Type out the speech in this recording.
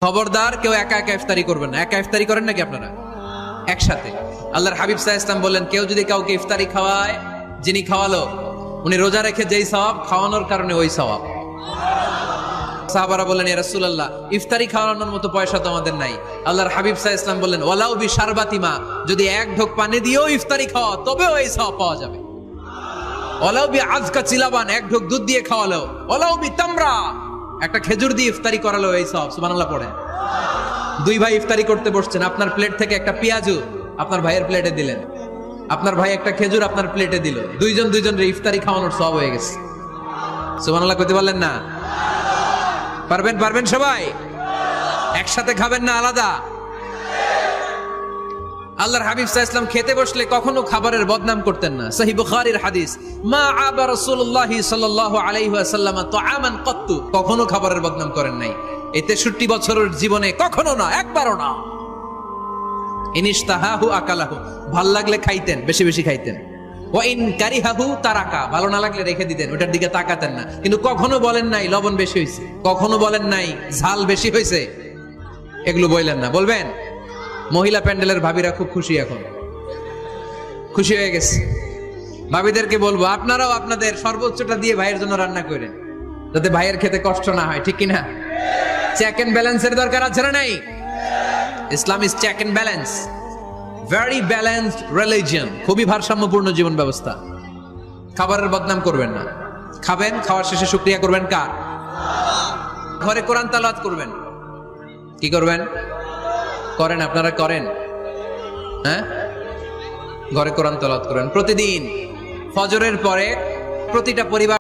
খবরদার কেউ একা একা ইফতারি করবেন না। একা ইফতারি করেন নাকি আপনারা? একসাথে। আল্লাহর হাবিব সাল্লাল্লাহু আলাইহি ওয়াসাল্লাম বললেন, কেউ যদি কাউকে ইফতারি খাওয়ায়, যিনি খাওয়ালো উনি রোজা রেখে যেই সওয়াব, খাওয়ানোর কারণে ওই সওয়াব। সাহাবারা বললেন, ইয়া রাসূলুল্লাহ, ইফতারি খাওয়ানোর মতো পয়সা তো আমাদের নাই। আল্লাহর হাবিব সাল্লাল্লাহু আলাইহি ওয়াসাল্লাম বললেন, ওয়ালাউ বি শারবাতিমা, যদি এক ঢোক পানি দিয়েও ইফতারি খাওয়া তবেও এই সওয়াব পাওয়া যাবে। ওয়ালাউ বি আযকা চিলাবান, এক ঢোক দুধ দিয়ে খাওয়ালো। ওয়ালাউ বি তামরা, একটা খেজুর দিয়ে ইফতারি করালো এই সওয়াব। সুবহানাল্লাহ পড়েন। দুই ভাই ইফতারি করতে বসছেন, আপনার প্লেট থেকে একটা পেঁয়াজু আপনার ভাইয়ের প্লেটে দিলেন, আপনার ভাই একটা খেজুর আপনার প্লেটে দিল, দুইজনের ইফতারি খাওয়ানোর সওয়াব হয়ে গেছে। সুবহানাল্লাহ কইতে পারলেন না? পারবেন সবাই? একসাথে খাবেন না আলাদা? আল্লাহর হাবিব সাল্লাল্লাহু আলাইহি ওয়াসাল্লাম খেতে বসলে কখনো খাবারের বদনাম করতেন না। সহিহ বুখারীর হাদিস, মা আবা রাসূলুল্লাহ সাল্লাল্লাহু আলাইহি ওয়াসাল্লাম তুআমান কত্তু, কখনো খাবারের বদনাম করেন নাই। এই 63 বছরের জীবনে কখনো না, একবারও না। ইনিশতাহাহু আকালাহু, ভাল লাগলে খাইতেন, বেশি বেশি খাইতেন। ওয়া ইন কারিহাহু তারাকা, ভালো না লাগলে রেখে দিতেন, ওটার দিকে তাকাতেন না। কিন্তু কখনো বলেন নাই লবণ বেশি হয়েছে, কখনো বলেন নাই ঝাল বেশি হয়েছে, এগুলো বললেন না। বলবেন? মহিলা প্যান্ডেলের ভাবিরা খুব খুশি, এখন খুশি হয়ে গেছে। ভাবিদেরকে বলবো, আপনারাও আপনাদের সর্বোচ্চটা দিয়ে ভাইয়ের জন্য রান্না করেন, যাতে ভাইয়ের খেতে কষ্ট না হয়, ঠিক কিনা? চেক এন্ড ব্যালেন্সের দরকার আছে না নাই? Islam is check and balance, very balanced religion, খুবই ভারসাম্যপূর্ণ জীবন ব্যবস্থা। খাবারের বদনাম করবেন না। খাবেন, খাওয়ার শেষে শুকরিয়া করবেন কার? ঘরে কোরআন তেলাওয়াত করবেন। কি করবেন? করেন, আপনারা করেন? হ্যাঁ, ঘরে কোরআন তেলাওয়াত করেন প্রতিদিন। ফজরের পরে প্রতিটা পরিবার